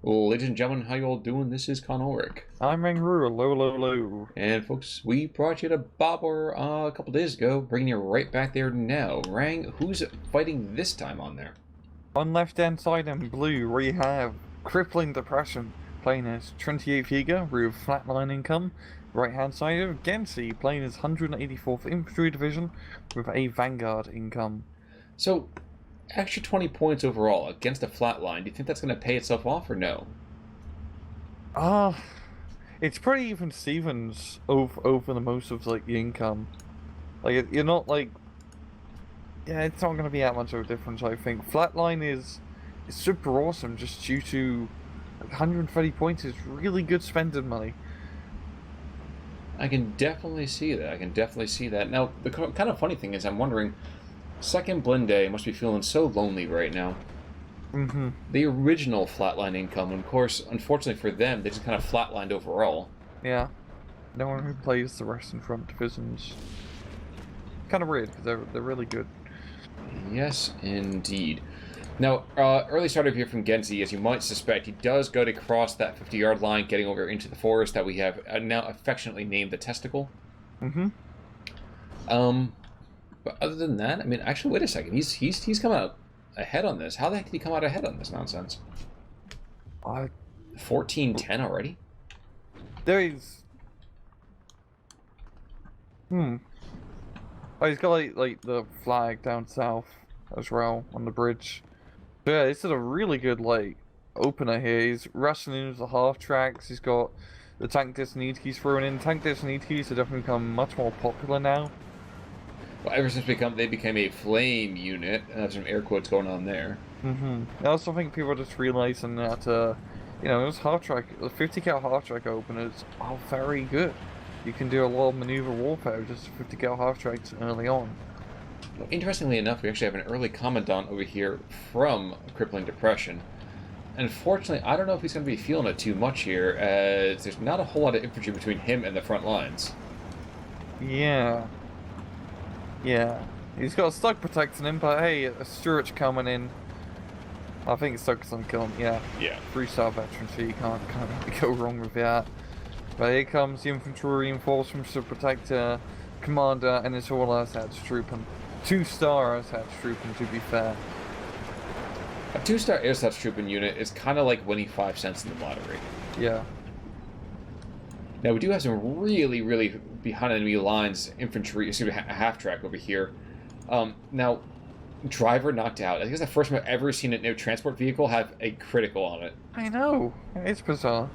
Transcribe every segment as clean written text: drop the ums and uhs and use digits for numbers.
Ladies and gentlemen, how you all doing? This is Conoric. I'm Rangru, low. And folks, we brought you to Bobr a couple days ago, bringing you right back there now. Rang, who's fighting this time on there? On left-hand side in blue, we have Crippling Depression, playing as 28th Jaeger with Flatline income. Right-hand side of Gensei, playing as 184th Infantry Division with a Vanguard income. So, extra 20 points overall against a Flatline. Do you think that's going to pay itself off or no? It's pretty even Stevens over the most of like the income. Like you're not like, yeah, it's not going to be that much of a difference. I think Flatline is super awesome just due to like, 130 points is really good spending money. I can definitely see that. Now, the kind of funny thing is, I'm wondering, second Blend Day must be feeling so lonely right now. Mm-hmm. The original Flatline income, and of course, unfortunately for them, they just kind of flatlined overall. Yeah. No one who plays the Western Front divisions. Kind of weird, because they're really good. Yes, indeed. Now, early start over here from Gensei, as you might suspect, he does go to cross that 50-yard line, getting over into the forest that we have now affectionately named the Testicle. Mm-hmm. But other than that, I mean, actually, wait a second. He's come out ahead on this. How the heck did he come out ahead on this nonsense? 14-10 already? There is. Oh, he's got like the flag down south as well on the bridge. So yeah, this is a really good like opener here. He's rushing into the half tracks. He's got the tank Disney's thrown in. Tank Disney's have definitely become much more popular now. Well, ever since they became a flame unit, and have some air quotes going on there. Mm-hmm. I also think people are just realizing that, you know, those half track, the 50 cal half track openers are very good. You can do a lot of maneuver warfare with just 50 cal half tracks early on. Well, interestingly enough, we actually have an early commandant over here from Crippling Depression. Unfortunately, I don't know if he's going to be feeling it too much here, as there's not a whole lot of infantry between him and the front lines. Yeah. Yeah. He's got Stug protecting him, but hey, a Stuart coming in. I think Stug's gonna kill him, yeah. Yeah. 3-star veteran, so you can't really go wrong with that. But here comes the infantry reinforcements to protect Commander, and it's all Ersatz trooping. 2-star Ersatz trooping, to be fair. A 2-star Ersatz trooping unit is kind of like winning 5 cents in the lottery. Yeah. Now, we do have some really behind enemy lines infantry, excuse me, half-track over here. Now, driver knocked out. I think it's the first time I've ever seen a transport vehicle have a critical on it. I know. It's bizarre.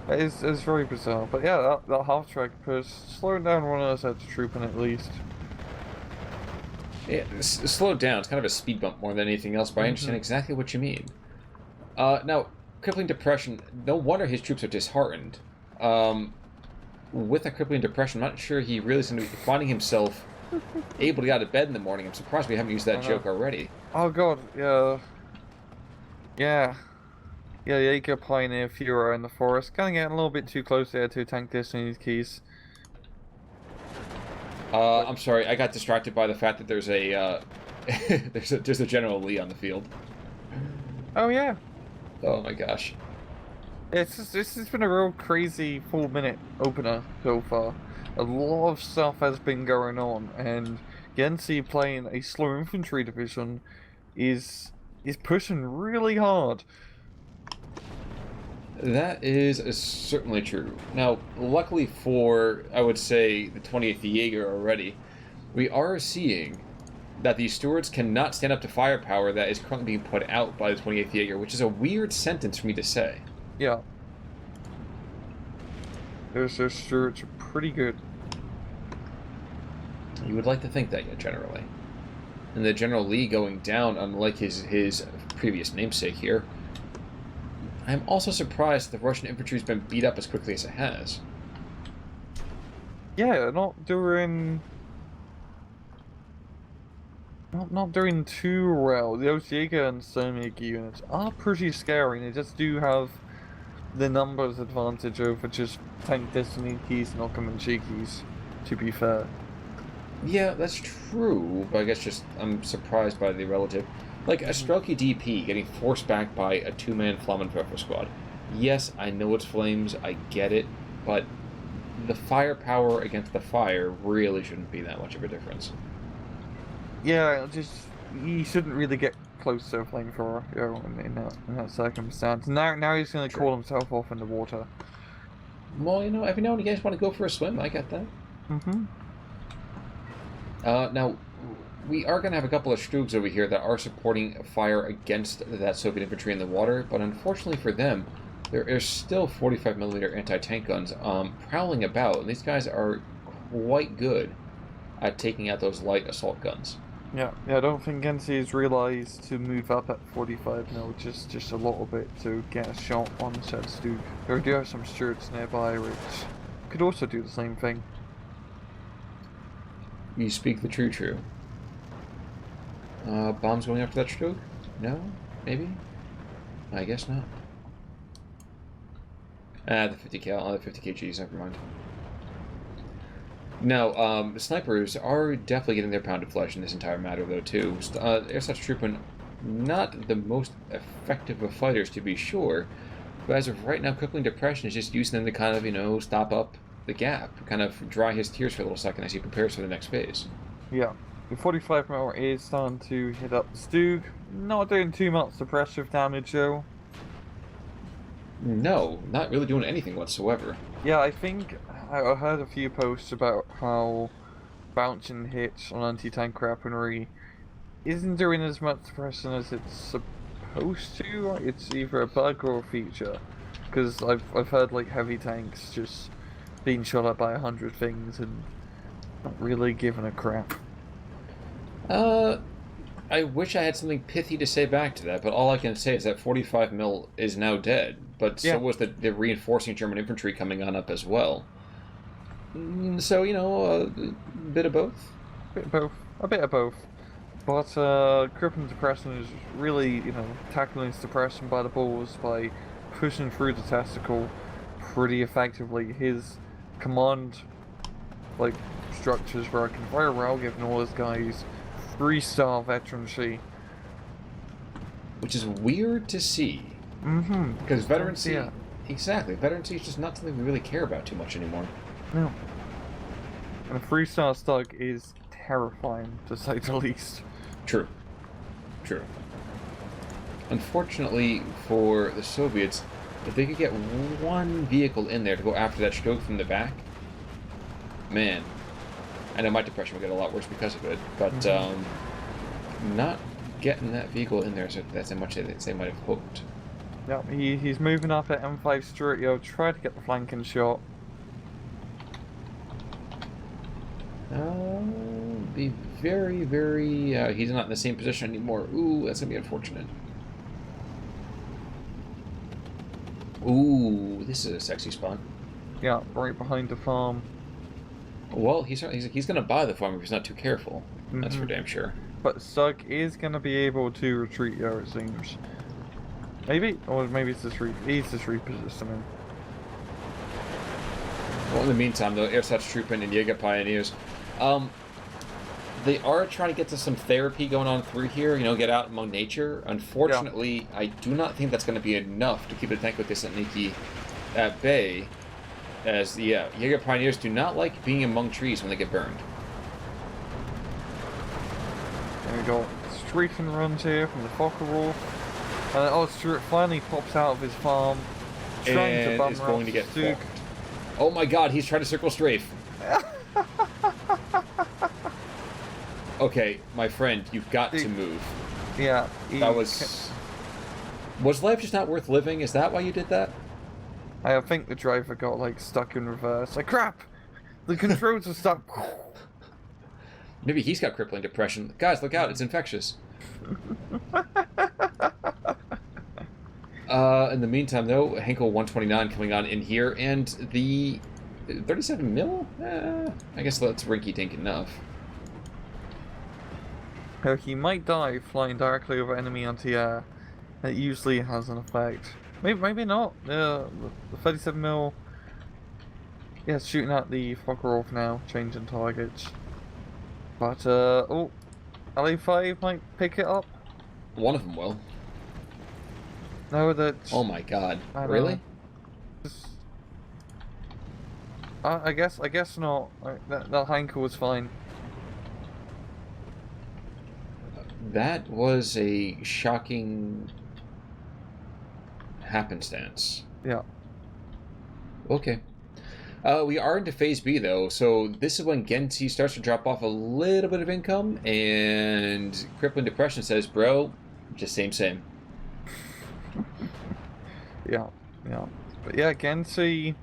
It's very bizarre. But yeah, that half-track push, slowing down one Ersatz trooping at least. Yeah, it's slowed down. It's kind of a speed bump more than anything else, but I understand exactly what you mean. Now, Crippling Depression, no wonder his troops are disheartened. With a Crippling Depression, I'm not sure he really is going to be finding himself able to get out of bed in the morning. I'm surprised we haven't used that joke already. Oh god, yeah. Yeah, Jaeger Pioneer Fuhrer in the forest. Kind of getting a little bit too close there to tank Destiny's keys. I'm sorry, I got distracted by the fact that there's a there's a General Lee on the field. Oh yeah. Oh my gosh. This has been a real crazy 4-minute opener so far. A lot of stuff has been going on, and Gensei playing a slow infantry division is pushing really hard. That is certainly true. Now, luckily for, I would say, the 28th Jaeger already, we are seeing that these stewards cannot stand up to firepower that is currently being put out by the 28th Jaeger, which is a weird sentence for me to say. Yeah. Those stewards are pretty good. You would like to think that, yeah, generally. And the General Lee going down, unlike his previous namesake here. I'm also surprised the Russian infantry's been beat up as quickly as it has. Yeah, not doing too well. Those Jaeger and Sturmjäger units are pretty scary, and they just do have the numbers advantage over just tank Destiny keys and Okamanchikis, to be fair. Yeah, that's true, but I guess just I'm surprised by the relative. Like, a Strelky DP getting forced back by a two-man Flammenwerfer squad. Yes, I know it's flames, I get it, but the firepower against the fire really shouldn't be that much of a difference. Yeah, just he shouldn't really get close to a flamethrower, you know, in that circumstance. Now he's going to call himself off in the water. Well, you know, every now and again, you guys want to go for a swim. I get that. Mm-hmm. Now, we are going to have a couple of Strugs over here that are supporting fire against that Soviet infantry in the water, but unfortunately for them, there is still 45mm anti-tank guns prowling about, and these guys are quite good at taking out those light assault guns. Yeah, I don't think Gensei has realised to move up at 45mm just a little bit to get a shot on the said Stug. There do have some Stuarts nearby which could also do the same thing. You speak the true. Bombs going after that Strug? No? Maybe? I guess not. The 50 cal, the 50 kgs, never mind. No, snipers are definitely getting their pound of flesh in this entire matter, though, too. Airsoft Trooping, not the most effective of fighters, to be sure, but as of right now, Crippling Depression is just using them to kind of, you know, stop up the gap, kind of dry his tears for a little second as he prepares for the next phase. Yeah, the 45mm is starting to hit up the Stug, not doing too much suppressive damage, though. No, not really doing anything whatsoever. Yeah, I think I heard a few posts about how bouncing hits on anti-tank weaponry isn't doing as much suppression as it's supposed to. It's either a bug or a feature, because I've heard like heavy tanks just being shot at by 100 things and not really giving a crap. I wish I had something pithy to say back to that, but all I can say is that 45mm is now dead, but so was the reinforcing German infantry coming on up as well. So, you know, a bit of both. A bit of both. But Crippling Depression is really, you know, tackling suppression by the balls by pushing through the testicle pretty effectively. His command, like, structures working very well, giving all his guys 3-star veterancy. Which is weird to see. Mm-hmm. Because veterancy... Yeah. Exactly. Veterancy is just not something we really care about too much anymore. No. And a 3-star Stug is terrifying, to say the least. True. Unfortunately for the Soviets, if they could get one vehicle in there to go after that Stug from the back, man, I know my depression will get a lot worse because of it, but not getting that vehicle in there is that's how much they might have hoped. Yeah, he's moving up at M5 Stuart, try to get the flanking shot. Be very, very... he's not in the same position anymore. Ooh, that's going to be unfortunate. Ooh, this is a sexy spot. Yeah, right behind the farm. Well, he's going to buy the farm if he's not too careful. That's for damn sure. But Stug is going to be able to retreat, it seems. Maybe? Or maybe it's just he's just repositioning. Well, in the meantime, though, Airsoft Trooping and Jaeger Pioneers, they are trying to get to some therapy going on through here, you know, get out among nature. Unfortunately, I do not think that's going to be enough to keep the tank with this Niki at bay, as the Jaeger Pioneers do not like being among trees when they get burned. There we go. Streaking runs here from the Focke-Wulf. And Stuart finally pops out of his farm. And is going to get fucked. Oh my god, he's trying to circle strafe. Okay, my friend, you've got to move. Yeah. That was... Was life just not worth living? Is that why you did that? I think the driver got, like, stuck in reverse. Like, crap! The controls are stuck. Maybe he's got crippling depression. Guys, look out, it's infectious. In the meantime, though, Henkel 129 coming on in here, and the 37mm? I guess that's rinky-dink enough. He might die flying directly over enemy anti-air. It usually has an effect. Maybe not. The 37mm... Yeah, shooting at the Focke-Wulf now, changing targets. But, oh, LA5 might pick it up. One of them will. No, that's... Oh my god. I don't Really? know. Just- I guess not. That Heinkel was fine. That was a shocking happenstance. Yeah. Okay. We are into Phase B, though, so this is when Gensei starts to drop off a little bit of income, and Crippling Depression says, bro, just same. Yeah. But yeah, Gensei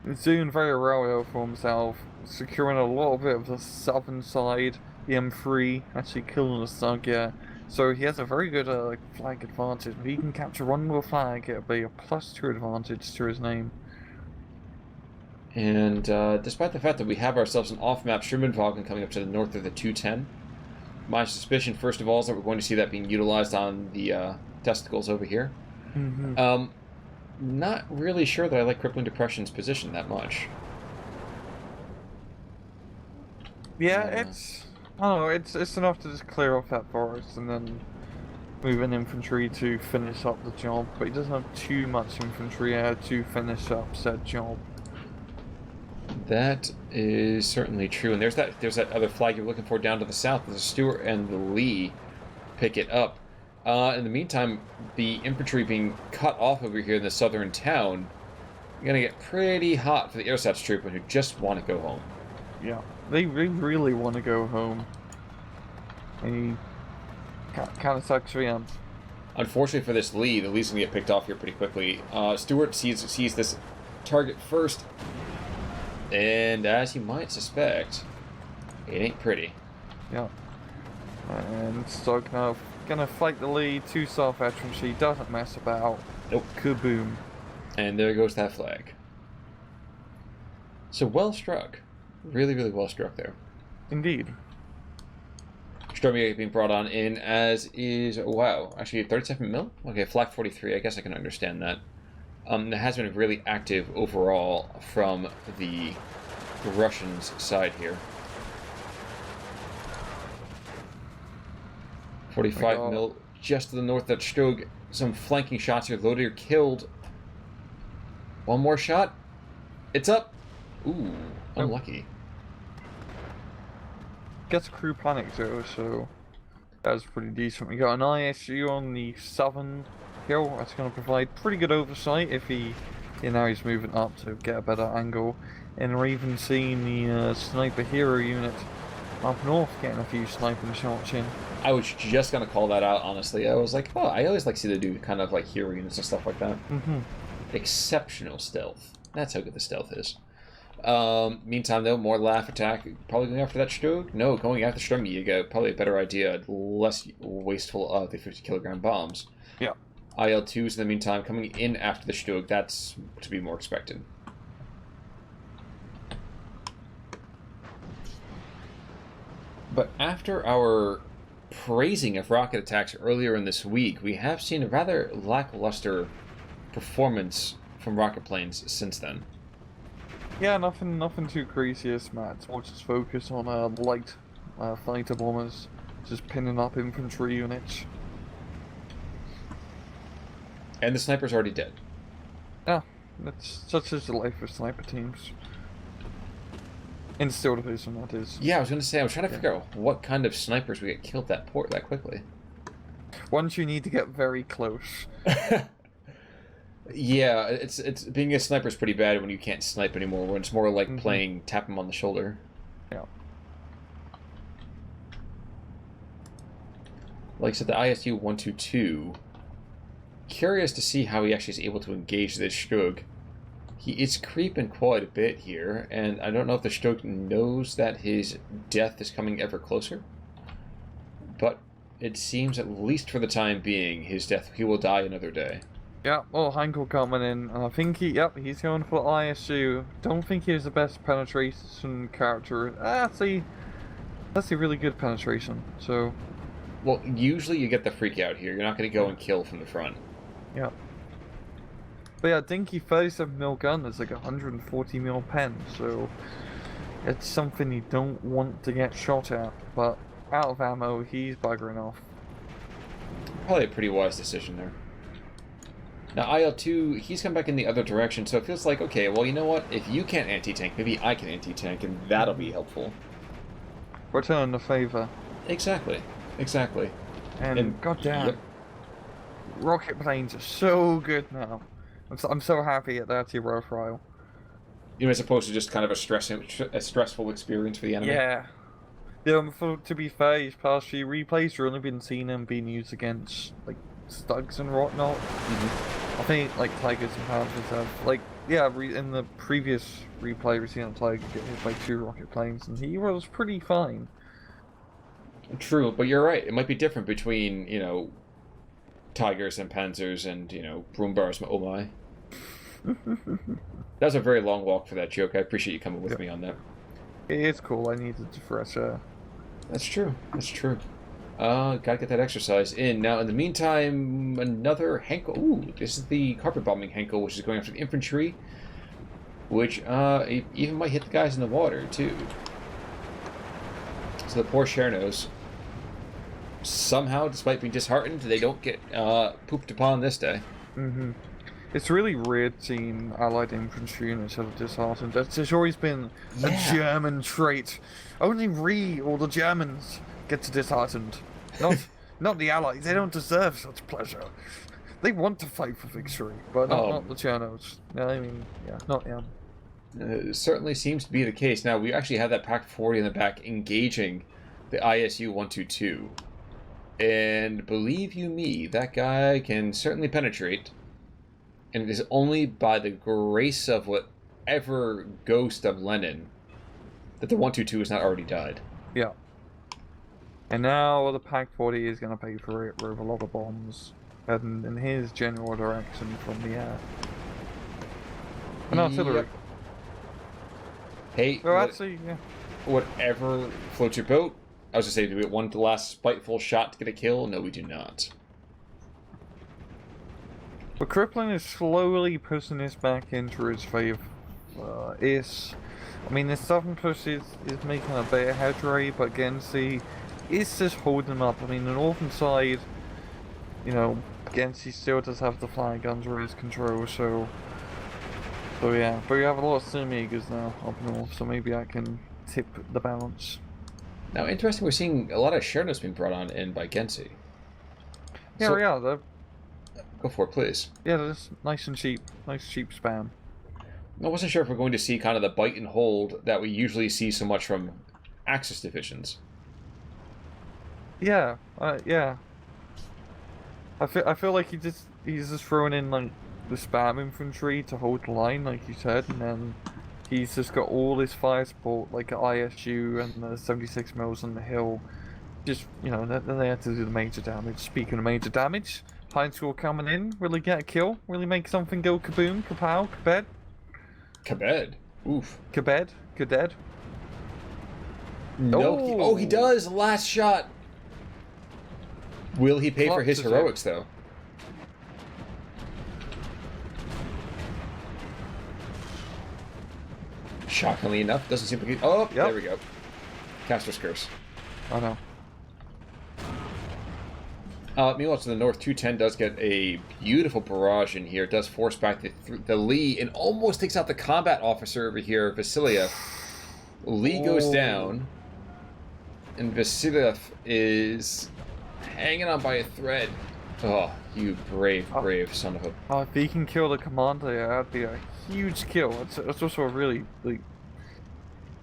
is doing very well for himself, securing a little bit of the southern side, the M3, actually killing the Sug, yeah. So he has a very good flag advantage. If he can capture one more flag, it'll be a +2 advantage to his name. And despite the fact that we have ourselves an off-map Sturmwagen coming up to the north of the 210, my suspicion, first of all, is that we're going to see that being utilized on the testicles over here. Mm-hmm. Not really sure that I like Crippling Depression's position that much. Yeah, I don't know, it's enough to just clear off that forest and then move in infantry to finish up the job, but he doesn't have too much infantry to finish up said job. That is certainly true, and there's that other flag you're looking for down to the south. The Stuart and the Lee pick it up. In the meantime, the infantry being cut off over here in the southern town, you're gonna get pretty hot for the ersatz troops who just want to go home. Yeah, they really want to go home. And kind of sucks for them. Unfortunately for this Lee, the Lee's gonna get picked off here pretty quickly. Stuart sees this target first, and as you might suspect, it ain't pretty. Yeah. And so gonna fight the Lee, 2 South veterans, she doesn't mess about. Nope. Kaboom. And there goes that flag. So well struck. Really well struck there. Indeed. Sturmwagen being brought on in, as is, wow, actually 37 mil? Okay, Flak 43, I guess I can understand that. It has been really active overall from the Russians' side here. 45 mil just to the north of Stug. Some flanking shots here. Lodier killed. One more shot. It's up. Ooh, unlucky. Gets a crew panic though, so that was pretty decent. We got an ISU on the southern hill. That's going to provide pretty good oversight if now he's moving up to get a better angle. And we're even seeing the sniper hero unit up north getting a few sniping shots in. I was just going to call that out, honestly. I was like, oh, I always like to see them do kind of like hero units and stuff like that. Mm-hmm. Exceptional stealth. That's how good the stealth is. Meantime, though, more laugh attack. Probably going after that Stug? No, going after Sturmy, you get probably a better idea, less wasteful of the 50-kilogram bombs. Yeah. IL-2s, in the meantime, coming in after the Stug. That's to be more expected. But after our praising of rocket attacks earlier in this week, we have seen a rather lackluster performance from rocket planes since then. Yeah, nothing too crazy as Matt. More just focus on light fighter bombers, just pinning up infantry units. And the sniper's already dead. Yeah, that's such is the life of sniper teams. In Steel Division, that is. Yeah, I was going to say, I was trying to figure out what kind of snipers would get killed that quickly. Once you need to get very close. Yeah, it's being a sniper is pretty bad when you can't snipe anymore. When it's more like playing tap him on the shoulder. Yeah. Like I said, the ISU 122. Curious to see how he actually is able to engage this Stug. He is creeping quite a bit here, and I don't know if the Stug knows that his death is coming ever closer. But it seems, at least for the time being, he will die another day. Yeah, well, Heinkel coming in, and I think he's going for ISU. Don't think he has the best penetration character. That's a really good penetration, so... Well, usually you get the freak out here. You're not going to go and kill from the front. Yeah. But yeah, Dinky 37mm gun is like 140mm pen, so... It's something you don't want to get shot at, but out of ammo, he's buggering off. Probably a pretty wise decision there. Now, IL-2, he's come back in the other direction, so it feels like, okay, well, you know what? If you can't anti-tank, maybe I can anti-tank, and that'll be helpful. Return the favor. Exactly. Exactly. And goddamn, yep. rocket planes are so good now. I'm so happy at that hero trial. You know, as opposed to just kind of a stressful experience for the enemy. Yeah. Yeah, to be fair, these past few replays, you've only been seeing them being used against, like, Stugs and whatnot. I think, like, Tigers and Panthers have, like, yeah, in the previous replay, we've seen a Tiger get hit by 2 rocket planes, and he was pretty fine. True, but you're right. It might be different between, you know, Tigers and Panzers and, you know, Broombars. Oh my. That was a very long walk for that joke. I appreciate you coming with me on that. It's cool. I needed to fresh air. That's true. That's true. Gotta get that exercise in. Now, in the meantime, another Henkel. Ooh, this is the carpet bombing Henkel, which is going after the infantry, which even might hit the guys in the water, too. So the poor Chernos, somehow, despite being disheartened, they don't get pooped upon this day. It's really weird seeing Allied infantry units that are disheartened. It's always been a German trait. Only we, or the Germans, get to disheartened. Not the Allies. They don't deserve such pleasure. They want to fight for victory, but not the Chernos. I mean, yeah, not them. It certainly seems to be the case. Now, we actually have that Pack 40 in the back engaging the ISU 122. And believe you me, that guy can certainly penetrate. And it is only by the grace of whatever ghost of Lenin that the 122 has not already died. Yeah. And now the Pack 40 is going to pay for it with a lot of bombs. And in his general direction from the air. And artillery. Yep. Hey, well, actually, yeah. Whatever floats your boat. I was going to say, do we get one last spiteful shot to get a kill? No, we do not. But Crippling is slowly pushing this back into his favor. I mean, the southern push is making a better headway, but Gensei is just holding them up. I mean, the northern side, you know, Gensei still does have the flying guns under his control, so yeah. But we have a lot of Sturmjägers now up north, so maybe I can tip the balance. Now, interesting, we're seeing a lot of Chernos being brought on in by Gensei. Yeah, so, yeah. Go for it, please. Yeah, that's nice and cheap. Nice cheap spam. I wasn't sure if we're going to see kind of the bite and hold that we usually see so much from Axis divisions. Yeah, yeah. I feel like he's just throwing in like the spam infantry to hold the line, like you said, and then he's just got all this fire support like at ISU and the 76 mils on the hill. Just, you know, then they have to do the major damage. Speaking of major damage, High School coming in, really get a kill, really make something go kaboom, kapow, kabed. Kabed? Oof. Kabed? Kaded? No. He does! Last shot! Will he pay for his heroics, though? Shockingly enough, doesn't seem like... Oh, yep. There we go. Caster's Curse. Oh, no. Meanwhile, to the north, 210 does get a beautiful barrage in here. It does force back the Lee and almost takes out the combat officer over here, Vasiliev. Lee goes down, and Vasiliev is hanging on by a thread. Oh, you brave son of a... Oh, if he can kill the commander, yeah, that'd be a huge kill. It's also a really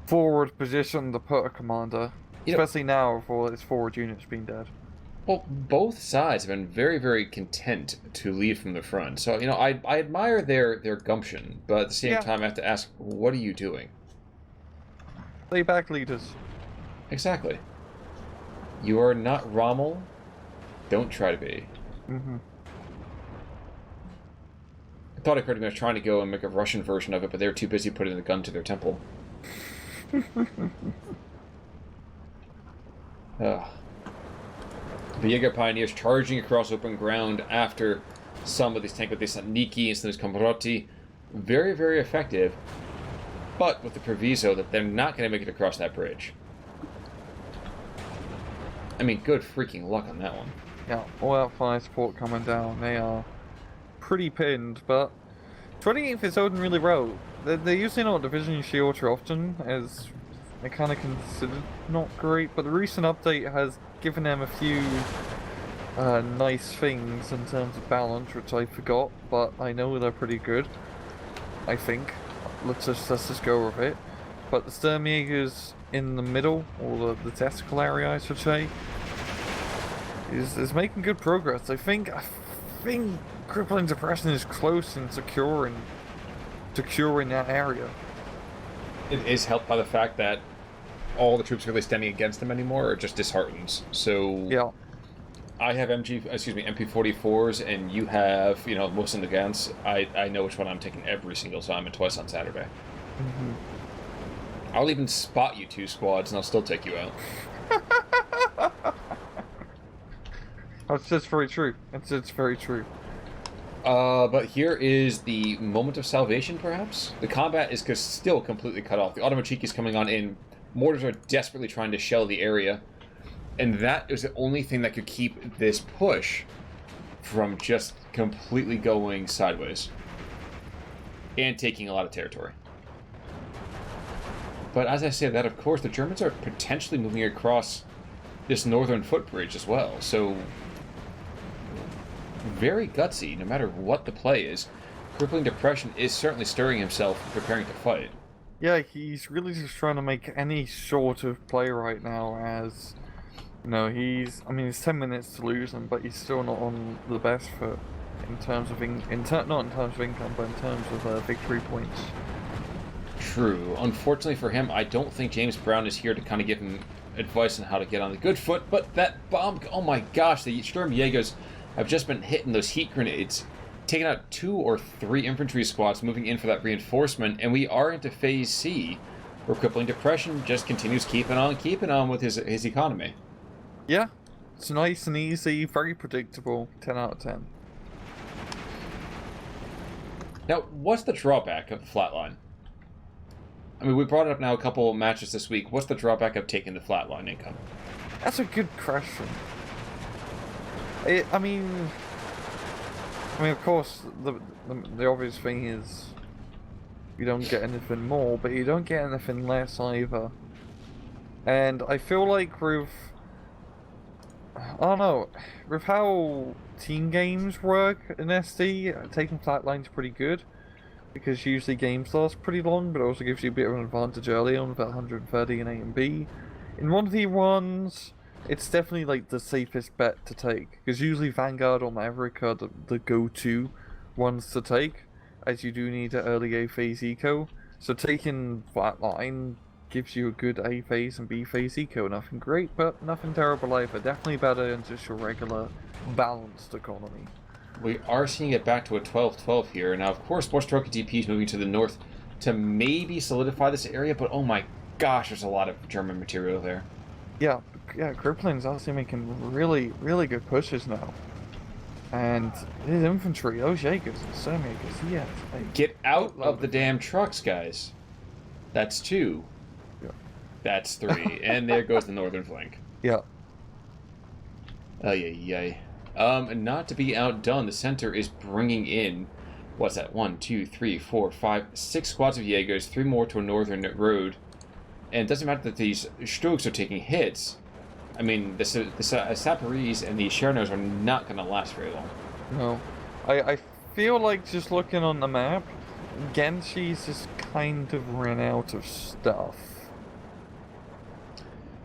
forward position to put a commander, especially now with all its forward units being dead. Well, both sides have been very, very content to lead from the front. So, you know, I admire their gumption, but at the same time I have to ask, what are you doing? Lay back, leaders. Exactly. You are not Rommel. Don't try to be. Mm-hmm. I thought I heard him trying to go and make a Russian version of it, but they were too busy putting the gun to their temple. Ugh. The Jaeger Pioneers charging across open ground after some of these tanks with this Niki and some of these Komrotti. Very, very effective, but with the proviso that they're not going to make it across that bridge. I mean, good freaking luck on that one. Yeah, all out fire support coming down. They are pretty pinned, but 28th is holding really well. They're using not Division Shield too often, as they kind of considered not great, but the recent update has given them a few nice things in terms of balance, which I forgot, but I know they're pretty good. I think. Let's just go with it. But the Sturmjäger's in the middle, or the testicle area, I should say, is making good progress. I think Crippling Depression is close in securing that area. It is helped by the fact that all the troops really standing against them anymore are just disheartened. So Yeah. I have MP44s, and you have, most of the guns. I know which one I'm taking every single time, and twice on Saturday. I'll even spot you 2 squads, and I'll still take you out. That's just very true. It's very true. But here is the moment of salvation, perhaps? The combat is still completely cut off. The Automochiki is coming on in. Mortars are desperately trying to shell the area. And that is the only thing that could keep this push from just completely going sideways. And taking a lot of territory. But as I say that, of course, the Germans are potentially moving across this northern footbridge as well. So, very gutsy, no matter what the play is. Crippling Depression is certainly stirring himself and preparing to fight. Yeah, he's really just trying to make any sort of play right now, as he's 10 minutes to lose him, but he's still not on the best foot in terms of not in terms of income, but in terms of victory points. True. Unfortunately for him, I don't think James Brown is here to kind of give him advice on how to get on the good foot, but that bomb, oh my gosh, the Sturmjägers have just been hitting those heat grenades, taking out 2 or 3 infantry squads moving in for that reinforcement, and we are into Phase C, where Crippling Depression just continues keeping on with his economy. Yeah, it's nice and easy, very predictable, 10 out of 10. Now, what's the drawback of the Flatline? I mean, we brought it up now a couple of matches this week. What's the drawback of taking the Flatline income? That's a good question. I mean, of course, the obvious thing is you don't get anything more, but you don't get anything less either. And I feel like with how team games work in SD, taking Flatline's pretty good. Because usually games last pretty long, but it also gives you a bit of an advantage early on with that 130 in A and B. In 1v1s, it's definitely like the safest bet to take, because usually Vanguard or Maverick are the go-to ones to take, as you do need an early A phase eco. So taking Flatline gives you a good A phase and B phase eco. Nothing great, but nothing terrible either. Definitely better than just your regular balanced economy. We are seeing it back to a 12-12 here. Now, of course, more stroke DPs moving to the north to maybe solidify this area, but oh my gosh, there's a lot of German material there. Yeah, Crippling's honestly making really, really good pushes now. And his infantry, those Jaegers and Sturmjägers, yeah. Get out of the damn trucks, guys. That's 2. Yeah. That's 3. And there goes the northern flank. Yeah. Ay. Not to be outdone, the center is bringing in, what's that, 1, 2, 3, 4, 5, 6 squads of Jaegers, 3 more to a northern road. And it doesn't matter that these Strokes are taking hits. I mean, the Saparis and the Chernos are not going to last very long. No. I feel like, just looking on the map, Gensei's just kind of ran out of stuff.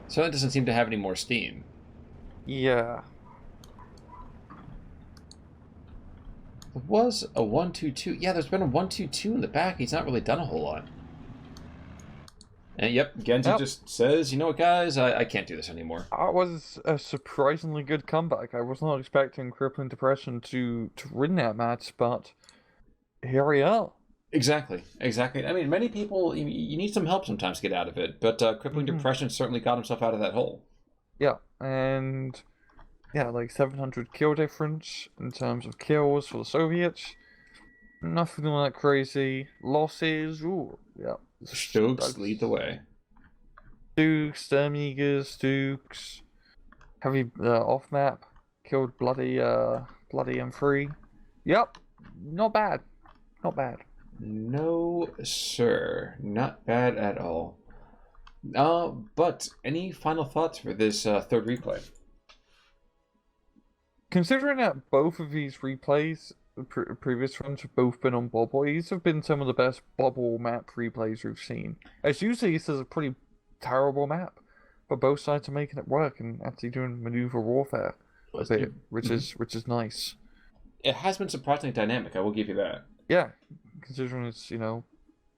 So that doesn't seem to have any more steam. Yeah. There was a 1-2-2. Yeah, there's been a 1-2-2 in the back. He's not really done a whole lot. And yep, Gensei just says, you know what, guys, I can't do this anymore. That was a surprisingly good comeback. I was not expecting Crippling Depression to win that match, but here we are. Exactly. I mean, many people, you need some help sometimes to get out of it, but Crippling Depression certainly got himself out of that hole. Yeah, and yeah, like 700 kill difference in terms of kills for the Soviets. Nothing all that crazy. Losses, ooh, yeah. Stokes lead the way. Dukes, Sturmjägers, Dukes. Heavy off-map killed bloody M3. Yep, not bad, not bad. No, sir. Not bad at all. But any final thoughts for this third replay? Considering that both of these replays, previous runs, have both been on Bobr, these have been some of the best Bobr map replays we've seen. As usually, this is a pretty terrible map, but both sides are making it work and actually doing maneuver warfare a bit, which is nice. It has been surprisingly dynamic, I will give you that. Yeah, considering it's,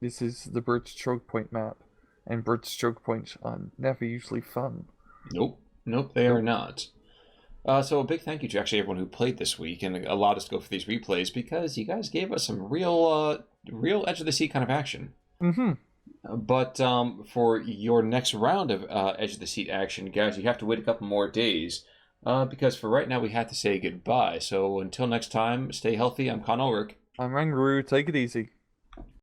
this is the bridge choke point map, and bridge choke points are never usually fun. Nope, they are not. So a big thank you to actually everyone who played this week and allowed us to go for these replays, because you guys gave us some real edge of the seat kind of action. Mm-hmm. But for your next round of edge of the seat action, guys, you have to wait a couple more days, because for right now we have to say goodbye. So until next time, stay healthy. I'm Con Ulrich. I'm Rangaroo. Take it easy.